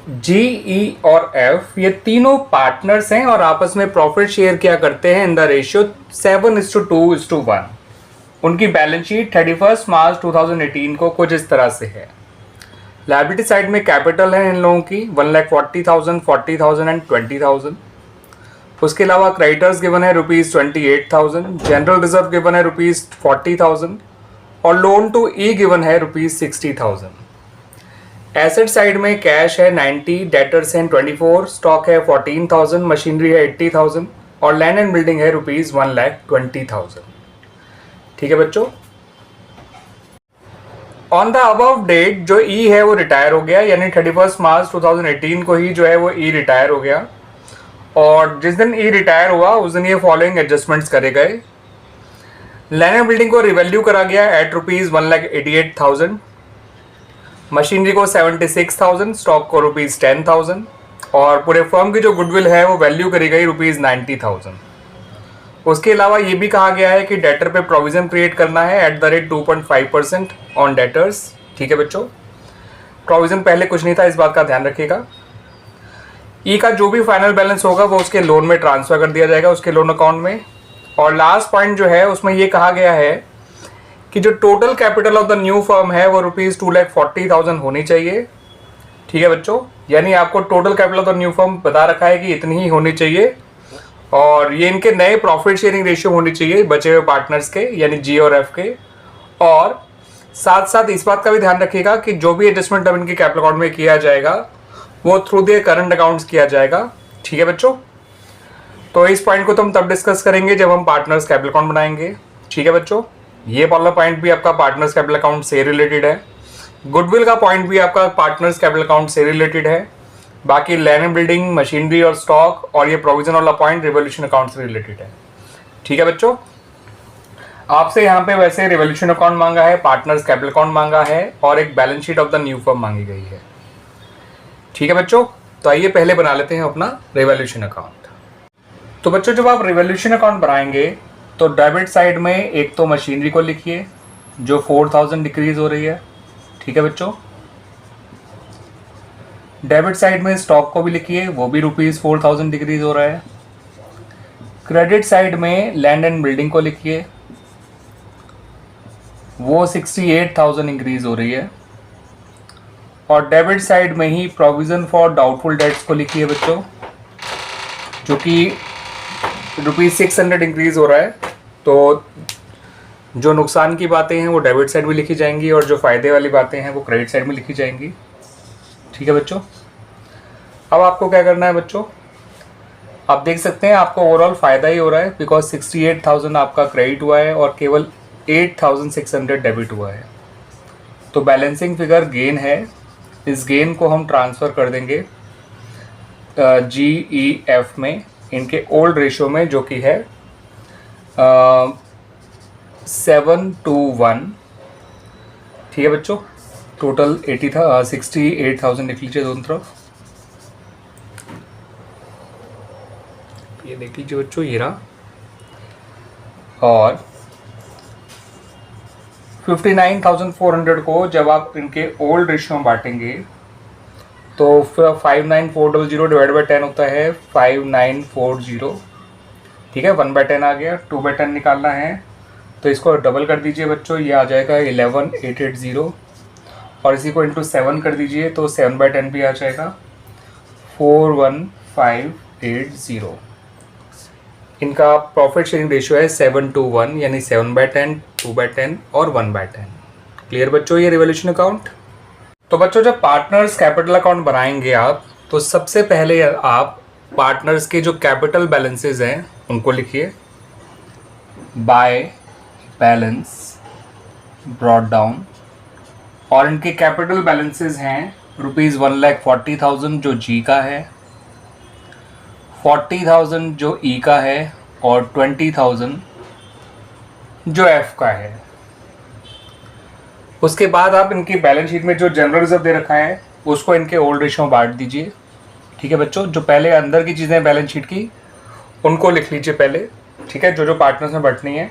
जी, ई और एफ ये तीनों पार्टनर्स हैं और आपस में प्रॉफिट शेयर क्या करते हैं इन द रेशियो 7:2:1। उनकी बैलेंस शीट 31 मार्च 2018 को कुछ इस तरह से है। लायबिलिटी साइड में कैपिटल है इन लोगों की 1,40,000, 40,000 एंड 20,000। उसके अलावा क्रेडिटर्स गिवन है ₹28,000, जनरल रिजर्व गिवन है ₹40,000 और लोन टू ई गिवन है ₹60,000। एसेट साइड में कैश है 90, डेटर्स हैं 24, स्टॉक है 14,000, मशीनरी है 80,000 और लैंड एंड बिल्डिंग है ₹1,20,000। ठीक है बच्चों। ऑन द अबव डेट जो ई है वो रिटायर हो गया, यानी 31 मार्च 2018 को ही जो है वो ई रिटायर हो गया और जिस दिन ई रिटायर हुआ उस दिन ये फॉलोइंग एडजस्टमेंट्स करे गए। लैंड एंड बिल्डिंग को रिवैल्यू करा गया एट ₹1,88,000, मशीनरी को 76,000, स्टॉक को ₹10,000 और पूरे फर्म की जो गुडविल है वो वैल्यू करी गई ₹90,000। उसके अलावा ये भी कहा गया है कि डेटर पे प्रोविजन क्रिएट करना है at the rate 2.5% on debtors. ठीक है बच्चों, प्रोविजन पहले कुछ नहीं था, इस बात का ध्यान रखिएगा। ई का जो भी फाइनल बैलेंस होगा वो उसके लोन में ट्रांसफर कर दिया जाएगा, उसके लोन अकाउंट में। और लास्ट पॉइंट जो है उसमें ये कहा गया है कि जो total capital of the new firm है वो ₹2,40,000 होनी चाहिए। ठीक है बच्चों, यानी आपको total capital of the new firm बता रखा है कि इतनी ही होनी चाहिए और ये इनके नए प्रॉफिट शेयरिंग रेशियो होनी चाहिए बचे हुए पार्टनर्स के, यानी जी और एफ के। और साथ साथ इस बात का भी ध्यान रखिएगा कि जो भी एडजस्टमेंट अब इनके कैपिटल अकाउंट में किया जाएगा वो थ्रू द करंट अकाउंट्स किया जाएगा। ठीक है बच्चों, तो इस पॉइंट को तो हम तब डिस्कस करेंगे जब हम पार्टनर्स कैपिटल अकाउंट बनाएंगे। ठीक है बच्चों, ये वाला पॉइंट भी आपका पार्टनर्स कैपिटल अकाउंट से रिलेटेड है। गुडविल का पॉइंट भी आपका पार्टनर्स कैपिटल अकाउंट से रिलेटेड है। बाकी लैंड एंड बिल्डिंग, मशीनरी और स्टॉक और ये प्रोविजन वाला पॉइंट रिवोल्यूशन अकाउंट से रिलेटेड है। ठीक है बच्चों, आपसे यहाँ पे वैसे रिवोल्यूशन अकाउंट मांगा है, पार्टनर्स कैपिटल अकाउंट मांगा है और एक balance sheet of the new firm मांगी गई है। ठीक है बच्चों, तो आइए पहले बना लेते हैं अपना रिवोल्यूशन अकाउंट। तो बच्चों जब आप रिवोल्यूशन अकाउंट बनाएंगे तो डेबिट साइड में एक तो मशीनरी को लिखिए जो 4,000 डिक्रीज हो रही है। ठीक है बच्चों, डेबिट साइड में स्टॉक को भी लिखिए, वो भी ₹4,000 डिक्रीज हो रहा है। क्रेडिट साइड में लैंड एंड बिल्डिंग को लिखिए, वो 68,000 इंक्रीज हो रही है। और डेबिट साइड में ही प्रोविजन फॉर डाउटफुल डेट्स को लिखिए बच्चों, जो कि ₹600 इंक्रीज हो रहा है। तो जो नुकसान की बातें हैं वो डेबिट साइड में लिखी जाएंगी और जो फ़ायदे वाली बातें हैं वो क्रेडिट साइड में लिखी जाएंगी। ठीक है बच्चों, अब आपको क्या करना है बच्चों, आप देख सकते हैं आपको ओवरऑल फ़ायदा ही हो रहा है बिकॉज 68,000 आपका क्रेडिट हुआ है और केवल 8,600 डेबिट हुआ है। तो बैलेंसिंग फिगर गेन है, इस गेन को हम ट्रांसफ़र कर देंगे GEF में, इनके ओल्ड रेशियो में, जो कि है 7:1। ठीक है बच्चों, टोटल 68,000 लिख लीजिए दोनों तरफ। ये देख लीजिए बच्चों, ये रहा। और 59,400 को जब आप इनके ओल्ड रेशियो में बांटेंगे तो 59,400 डिवाइड बाई 10 होता है 5940। ठीक है, 1/10 आ गया। 2/10 निकालना है तो इसको डबल कर दीजिए बच्चों, ये आ जाएगा 11,880 और इसी को इंटू 7 कर दीजिए तो 7/10 भी आ जाएगा 41580। इनका प्रॉफिट शेयरिंग रेशियो है 7:1, यानी 7/10, 2/10 और 1/10। क्लियर बच्चों ये रिवोल्यूशन अकाउंट। तो बच्चों जब पार्टनर्स कैपिटल अकाउंट बनाएंगे आप, तो सबसे पहले आप पार्टनर्स के जो कैपिटल बैलेंसेस हैं उनको लिखिए, बाय बैलेंस ब्रॉट डाउन। और इनके कैपिटल बैलेंसेस हैं ₹1,40,000 जो जी का है, 40,000 जो ई का है और 20,000 जो एफ का है। उसके बाद आप इनकी बैलेंस शीट में जो जनरल रिजर्व दे रखा है उसको इनके ओल्ड रेशियो में बांट दीजिए। ठीक है बच्चों, जो पहले अंदर की चीज़ें बैलेंस शीट की उनको लिख लीजिए पहले। ठीक है, जो पार्टनर्स में बंटनी है।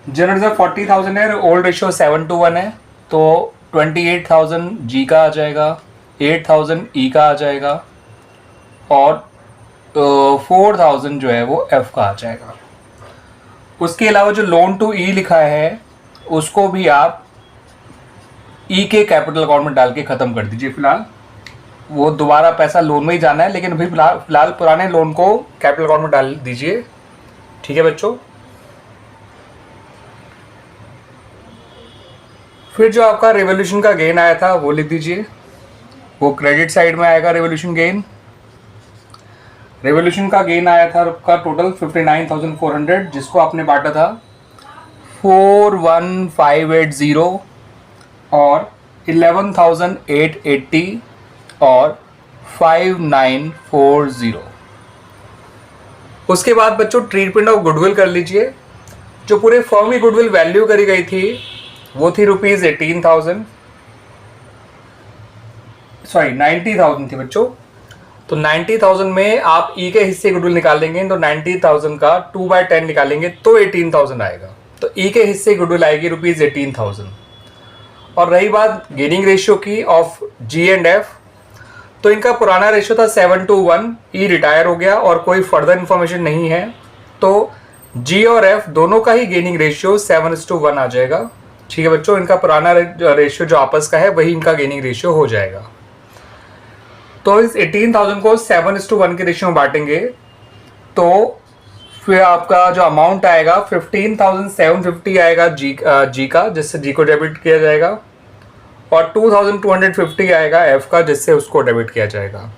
जनरल रिजर्व 40,000 है, ओल्ड रेशियो 7:1 है, तो 28,000 जी का आ जाएगा 8,000 ई का आ जाएगा और 4,000 जो है वो एफ का आ जाएगा। उसके अलावा जो लोन टू ई लिखा है उसको भी आप ई के कैपिटल अकाउंट में डाल के ख़त्म कर दीजिए। फिलहाल वो दोबारा पैसा लोन में ही जाना है, लेकिन अभी फिलहाल पुराने लोन को कैपिटल अकाउंट में डाल दीजिए। ठीक है बच्चों। फिर जो आपका रेवोल्यूशन का गेन आया था वो लिख दीजिए, वो क्रेडिट साइड में आएगा। रेवोल्यूशन गेन, रेवोल्यूशन का गेन आया था आपका टोटल 59,400, जिसको आपने बांटा था 41580 और 11,880 और 5940। उसके बाद बच्चों ट्रीटमेंट ऑफ गुडविल कर लीजिए। जो पूरे फर्म की गुडविल वैल्यू करी गई थी वो थी ₹18,000, सॉरी 90,000 थी बच्चों। तो 90,000 में आप ई के हिस्से गुडविल निकाल लेंगे तो 90,000 का 2/10 निकालेंगे तो 18,000 आएगा। तो ई के हिस्से गुडविल आएगी ₹18,000। और रही बात गेनिंग रेशियो की ऑफ जी एंड एफ, तो इनका पुराना रेशियो था 7:1, ई रिटायर हो गया और कोई फर्दर इंफॉर्मेशन नहीं है, तो जी और एफ दोनों का ही गेनिंग रेशियो 7:1 आ जाएगा। ठीक है बच्चों, इनका पुराना रेशियो जो आपस का है वही इनका गेनिंग रेशियो हो जाएगा। तो इस 18,000 को 7:1 के रेशियो में बांटेंगे तो फिर आपका जो अमाउंट आएगा 15,750 आएगा जी का, जिससे जी को डेबिट किया जाएगा, और 2,250 आएगा एफ का, जिससे उसको डेबिट किया जाएगा।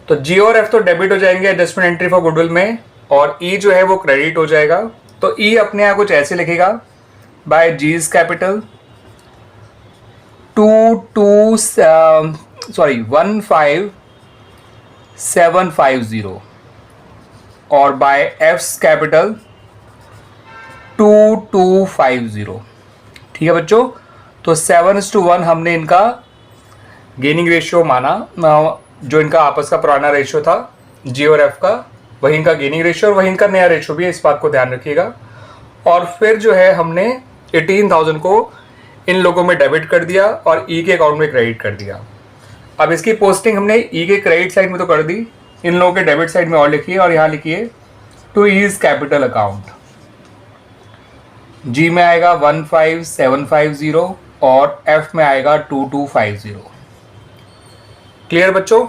तो जी और एफ तो डेबिट हो जाएंगे एडजस्टमेंट एंट्री फॉर गुडविल में, और ई जो है वो क्रेडिट हो जाएगा। तो ई अपने आप कुछ ऐसे लिखेगा, बाय जीज कैपिटल 15,750 और बाय एफ्स कैपिटल 2250। ठीक है बच्चों, तो 7:1 हमने इनका गेनिंग रेशियो माना, जो इनका आपस का पुराना रेशियो था जी और एफ का, वही इनका गेनिंग रेशियो और वही इनका नया रेशियो भी है, इस बात को ध्यान रखिएगा। और फिर जो है हमने 18,000 को इन लोगों में डेबिट कर दिया और ई के अकाउंट में क्रेडिट कर दिया। अब इसकी पोस्टिंग हमने ई के क्रेडिट साइड में तो कर दी, इन लोगों के डेबिट साइड में और लिखिए, और यहाँ लिखिए टू ईज कैपिटल अकाउंट। जी में आएगा 15,750 और एफ में आएगा 2250। क्लियर बच्चों?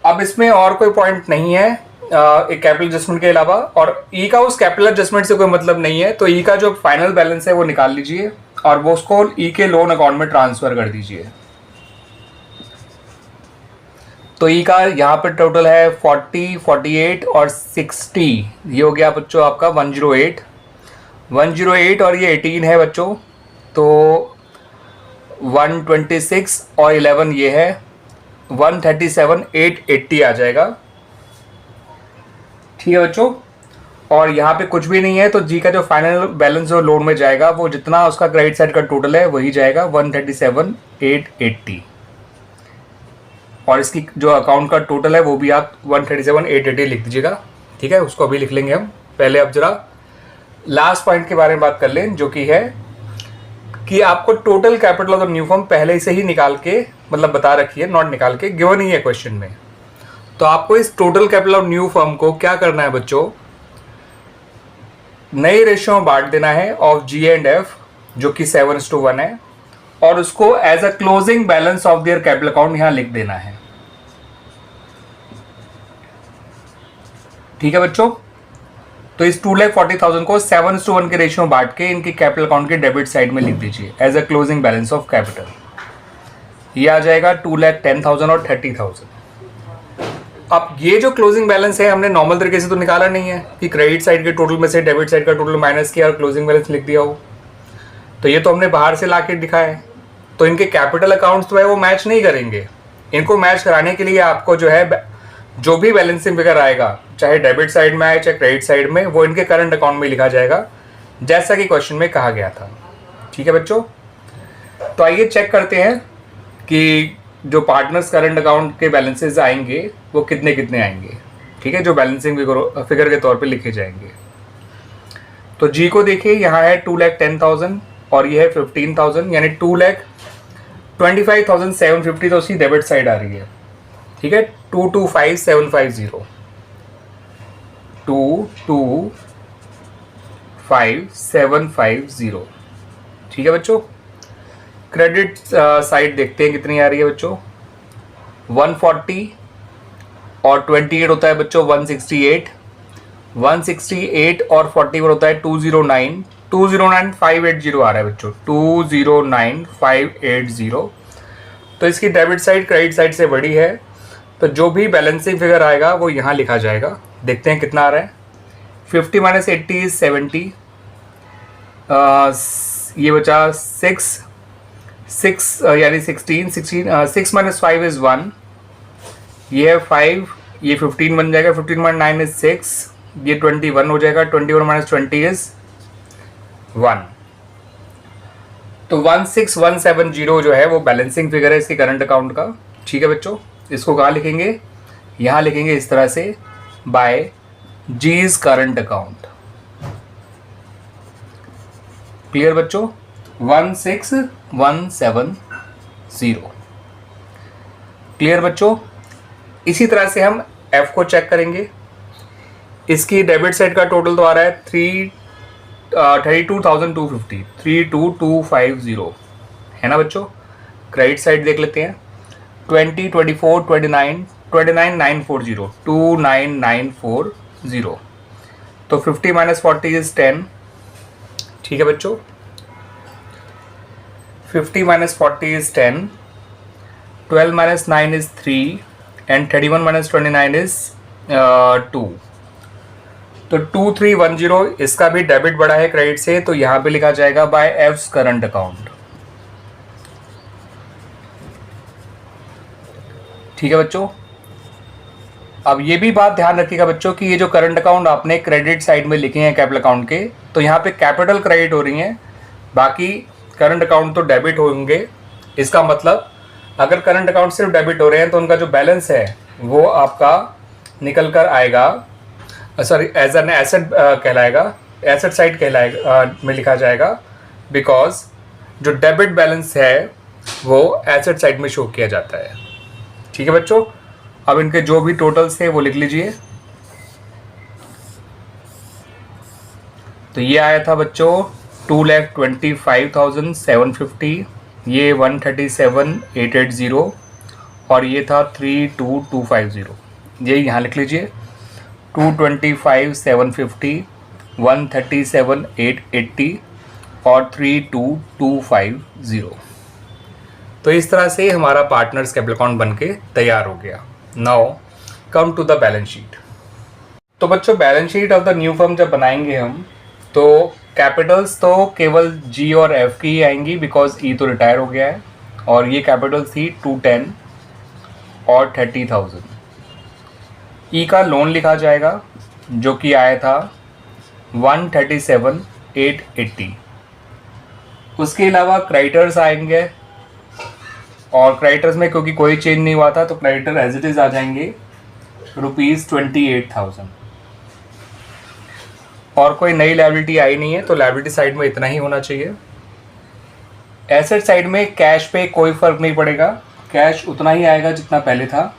अब इसमें और कोई पॉइंट नहीं है एक कैपिटल एडजस्टमेंट के अलावा, और ई का उस कैपिटल एडजस्टमेंट से कोई मतलब नहीं है। तो ई का जो फाइनल बैलेंस है वो निकाल लीजिए और वो उसको ई के लोन अकाउंट में ट्रांसफर कर दीजिए। तो ई का यहाँ पे टोटल है 40, 48 और 60, ये हो गया बच्चों आपका 108 और ये 18 है बच्चों, तो 126 और 11 ये है 137,880 आ जाएगा। ठीक है बच्चों, और यहाँ पे कुछ भी नहीं है, तो जी का जो फाइनल बैलेंस जो लोन में जाएगा वो जितना उसका क्रेडिट साइड का टोटल है वही जाएगा 137,880, और इसकी जो अकाउंट का टोटल है वो भी आप 137,880 लिख दीजिएगा। ठीक है, उसको अभी लिख लेंगे हम। पहले अब जरा लास्ट पॉइंट के बारे में बात कर लें, जो कि है कि आपको total capital of the new firm पहले से ही निकाल के, मतलब बता रखी है, नॉट निकाल के, गिवन ही है क्वेश्चन में। तो आपको इस total capital of new firm को क्या करना है बच्चों, नई रेशियो में बांट देना है ऑफ जी एंड एफ, जो कि 7:1 है, और उसको as a closing balance of their capital account यहां लिख देना है। ठीक है बच्चों, तो इस 2,40,000 को 7:1 के रेशियो में बांट के इनके कैपिटल अकाउंट के डेबिट साइड में लिख दीजिए as a closing balance of capital. ये आ जाएगा 2,10,000 और 30,000। अब ये जो क्लोजिंग बैलेंस है हमने नॉर्मल तरीके से तो निकाला नहीं है कि क्रेडिट साइड के टोटल में से डेबिट साइड का टोटल माइनस किया और क्लोजिंग बैलेंस लिख दिया हो, तो ये तो हमने बाहर से ला के दिखाया है। तो इनके कैपिटल अकाउंट्स तो है वो मैच नहीं करेंगे। इनको मैच कराने के लिए आपको जो है जो भी बैलेंसिंग फिगर आएगा, चाहे डेबिट साइड में आए चाहे क्रेडिट साइड में, वो इनके करंट अकाउंट में लिखा जाएगा, जैसा कि क्वेश्चन में कहा गया था। ठीक है बच्चों, तो आइए चेक करते हैं कि जो पार्टनर्स करंट अकाउंट के बैलेंसेस आएंगे वो कितने कितने आएंगे। ठीक है, जो बैलेंसिंग फिगर के तौर पे लिखे जाएंगे। तो जी को देखिए, यहाँ है 2,10,000 और ये है 15,000, यानी 25,750 तो उसकी डेबिट साइड आ रही है, ठीक है। 225750, 225750, ठीक है बच्चों। क्रेडिट साइड देखते हैं कितनी आ रही है बच्चों, 140 और 28 होता है बच्चों 168, 168 और 41 होता है 209, 209,580 आ रहा है बच्चों, 209,580। तो इसकी डेबिट साइड क्रेडिट साइड से बड़ी है, तो जो भी बैलेंसिंग फिगर आएगा वो यहाँ लिखा जाएगा। देखते हैं कितना आ रहा है। 50 - 80 इज 70, ये बचा 6 यानी 16, 6 - 5 इज 1, ये है 5, ये 15 बन जाएगा, 15 - 9 इज 6, ये 21 हो जाएगा, 21 - 20 इज 1। तो 16170 जो है वो बैलेंसिंग फिगर है इसके करंट अकाउंट का, ठीक है बच्चों। इसको कहाँ लिखेंगे, यहाँ लिखेंगे इस तरह से, बाय जीज करंट अकाउंट। क्लियर बच्चों, 16170। क्लियर बच्चों। इसी तरह से हम एफ को चेक करेंगे। इसकी डेबिट साइड का टोटल तो आ रहा है 32,250, 32,250 है ना बच्चों। क्रेडिट साइड देख लेते हैं, 20, 24, 29, 29,940, 29,940। तो 50 - 40 इज 10, ठीक है बच्चों। 50 - 40 इज 10, 12 - 9 इज 3 एंड 31 - 29 इज 2। तो 2310 इसका भी डेबिट बढ़ा है क्रेडिट से, तो यहाँ पे लिखा जाएगा बाय एफ्स करंट अकाउंट, ठीक है बच्चों। अब ये भी बात ध्यान रखिएगा बच्चों कि ये जो करंट अकाउंट आपने क्रेडिट साइड में लिखे हैं कैपिटल अकाउंट के, तो यहाँ पे कैपिटल क्रेडिट हो रही हैं, बाकी करंट अकाउंट तो डेबिट होंगे। इसका मतलब अगर करंट अकाउंट सिर्फ डेबिट हो रहे हैं तो उनका जो बैलेंस है वो आपका निकल कर आएगा, सॉरी एज एन एसेट कहलाएगा, एसेट साइड कहलाएगा में लिखा जाएगा, बिकॉज जो डेबिट बैलेंस है वो एसेट साइड में शो किया जाता है, ठीक है बच्चों। अब इनके जो भी टोटल्स थे वो लिख लीजिए। तो ये आया था बच्चों 2,25,750, ये 137,880 और ये था 32,250। ये यहाँ लिख लीजिए 225,750, 137,880 और 32,250। तो इस तरह से हमारा पार्टनर्स कैपिटल अकाउंट बनके तैयार हो गया। Now come to the balance sheet. तो बच्चों balance sheet of the new firm जब बनाएंगे हम, तो कैपिटल्स तो केवल जी और एफ की ही आएंगी, बिकॉज ई तो रिटायर हो गया है, और ये कैपिटल्स थी 210 और 30,000। ई का लोन लिखा जाएगा जो कि आया था 137,880। उसके अलावा क्रेडिटर्स आएंगे, और क्रेडिटर्स में क्योंकि कोई चेंज नहीं हुआ था तो क्रेडिटर एज इट इज आ जाएंगे ₹28,000। और कोई नई लायबिलिटी आई नहीं है, तो लायबिलिटी साइड में इतना ही होना चाहिए। एसेट साइड में कैश पे कोई फर्क नहीं पड़ेगा, कैश उतना ही आएगा जितना पहले था।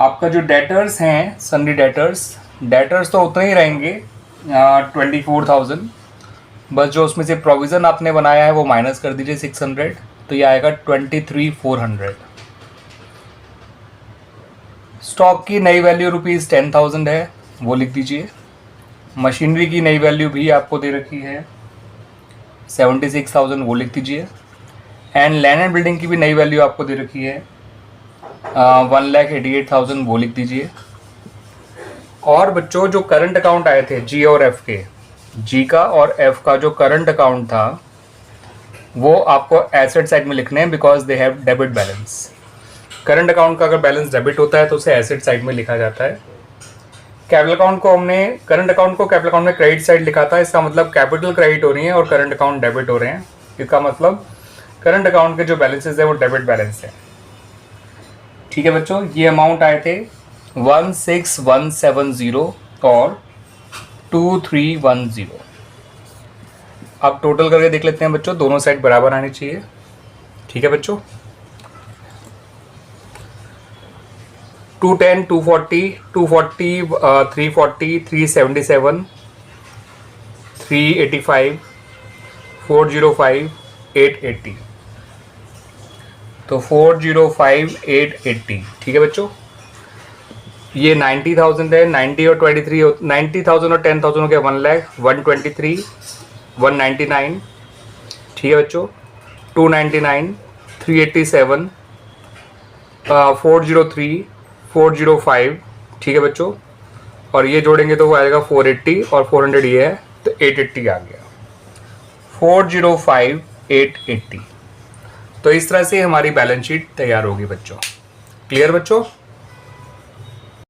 आपका जो डेटर्स हैं सन्नी डेटर्स तो उतने ही रहेंगे 24,000, बस जो उसमें से प्रोविज़न आपने बनाया है वो माइनस कर दीजिए 600, तो ये आएगा 23,400। स्टॉक की नई वैल्यू ₹10,000 है, वो लिख दीजिए। मशीनरी की नई वैल्यू भी आपको दे रखी है 76,000, वो लिख दीजिए। एंड लैंड एंड बिल्डिंग की भी नई वैल्यू आपको दे रखी है 1,88,000, वो लिख दीजिए। और बच्चों जो करंट अकाउंट आए थे जी और एफ के, जी का और एफ का जो करंट अकाउंट था वो आपको एसेट साइड में लिखने हैं, because they have debit balance. Current account का अगर बैलेंस डेबिट होता है तो उसे एसेट साइड में लिखा जाता है। कैपिटल अकाउंट को हमने करंट अकाउंट को कैपिटल अकाउंट में क्रेडिट साइड लिखा था, इसका मतलब कैपिटल क्रेडिट हो रही है और करंट अकाउंट डेबिट हो रहे हैं। इसका मतलब करंट अकाउंट के जो बैलेंसेस है वो डेबिट बैलेंस है, ठीक है बच्चों। ये अमाउंट आए थे 16170 और 2310। अब टोटल करके देख लेते हैं बच्चों, दोनों साइड बराबर आनी चाहिए। ठीक है बच्चों, 210, 240, 240, 340, 377, 385, 405, 880। तो 405, 880। ठीक है बच्चों, ये 90,000 है। 90 और 23 90,000 और 10,000 हो गया 1 लाख, 123, 199। ठीक है बच्चों, 299, 387, 403, 405। ठीक है बच्चों, और ये जोड़ेंगे तो वो आएगा 480 और 400 ये है, तो 880 आ गया। 405, 880। तो इस तरह से हमारी बैलेंस शीट तैयार होगी बच्चों। क्लियर बच्चों?